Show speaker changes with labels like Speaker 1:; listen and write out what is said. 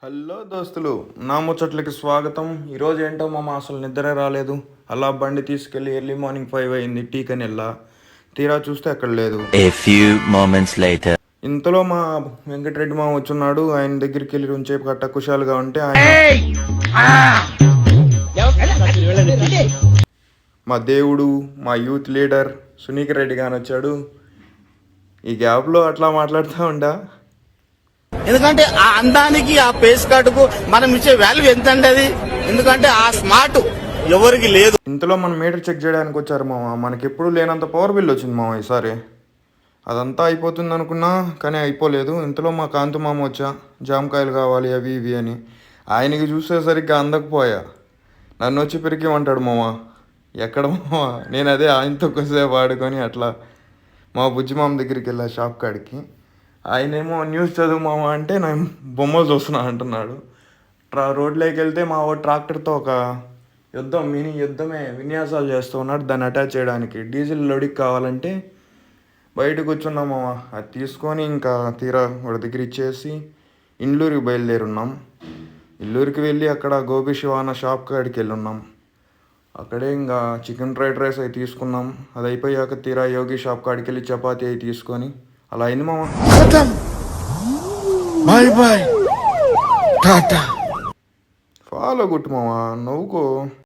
Speaker 1: Hello దోస్తులు, నా ముచ్చట్లకి స్వాగతం. ఈరోజు ఏంటో మామ అసలు నిద్రే రాలేదు. అలా బండి తీసుకెళ్ళి ఎర్లీ మార్నింగ్ 5 అయింది టీకని వెళ్ళా. తీరా చూస్తే అక్కడ లేదు.
Speaker 2: A few moments later.
Speaker 1: ఇంతలో మా వెంకటరెడ్డి మామ వచ్చున్నాడు. ఆయన దగ్గరికి వెళ్ళి కొంచెంసేపు గట్ట కుశాలుగా ఉంటే మా దేవుడు, మా యూత్ లీడర్ సునీక్ రెడ్డి గాని వచ్చాడు. ఈ గ్యాప్లో అట్లా మాట్లాడుతూ ఉండా.
Speaker 3: ఎందుకంటే ఆ అందానికి ఆ పేస్ కార్డుకు మనం ఇచ్చే వాల్యూ ఎంత అండి అది. ఎందుకంటే ఆ స్మార్ట్ ఎవరికి లేదు.
Speaker 1: ఇంతలో మన మీటర్ చెక్ చేయడానికి వచ్చారు మామ. మనకి ఎప్పుడు లేనంత పవర్ బిల్ వచ్చింది మామ ఈసారి. అదంతా అయిపోతుంది అనుకున్నా కానీ అయిపోలేదు. ఇంతలో మా కాంతి మామ వచ్చా, జామకాయలు కావాలి అవి ఇవి అని. ఆయనకి చూసేసరికి అందకపోయా. నన్ను వచ్చి పెరికిమంటాడు మామ. ఎక్కడ మామ? నేను అదే ఆయనతో కొద్దిసేపు ఆడుకొని అట్లా మా బుజ్జి మామ దగ్గరికి వెళ్ళా షాప్ కాడికి. ఆయనేమో న్యూస్ చదువు మామ అంటే నేను బొమ్మలు చూస్తున్నా అంటున్నాడు. రోడ్లోకి వెళ్తే మా ట్రాక్టర్తో ఒక మినీ యుద్ధమే విన్యాసాలు చేస్తూ ఉన్నాడు. దాన్ని అటాచ్ చేయడానికి డీజిల్ లోడికి కావాలంటే బయటకు వచ్చున్నాం మామ. అది తీసుకొని ఇంకా తీరా వాడి దగ్గర ఇచ్చేసి ఇండ్లూరికి బయలుదేరున్నాం. ఇల్లూరికి వెళ్ళి అక్కడ గోపి శివాన షాప్ కాడికి వెళ్ళున్నాం. అక్కడే ఇంకా చికెన్ ఫ్రైడ్ రైస్ అవి తీసుకున్నాం. అది అయిపోయాక తీరా యోగి షాప్ కాడికి వెళ్ళి చపాతీ అవి తీసుకొని అలా అయింది మామ.
Speaker 3: Bye bye Tata.
Speaker 1: ఫాలో కొట్టు మామ, నవ్వుకో.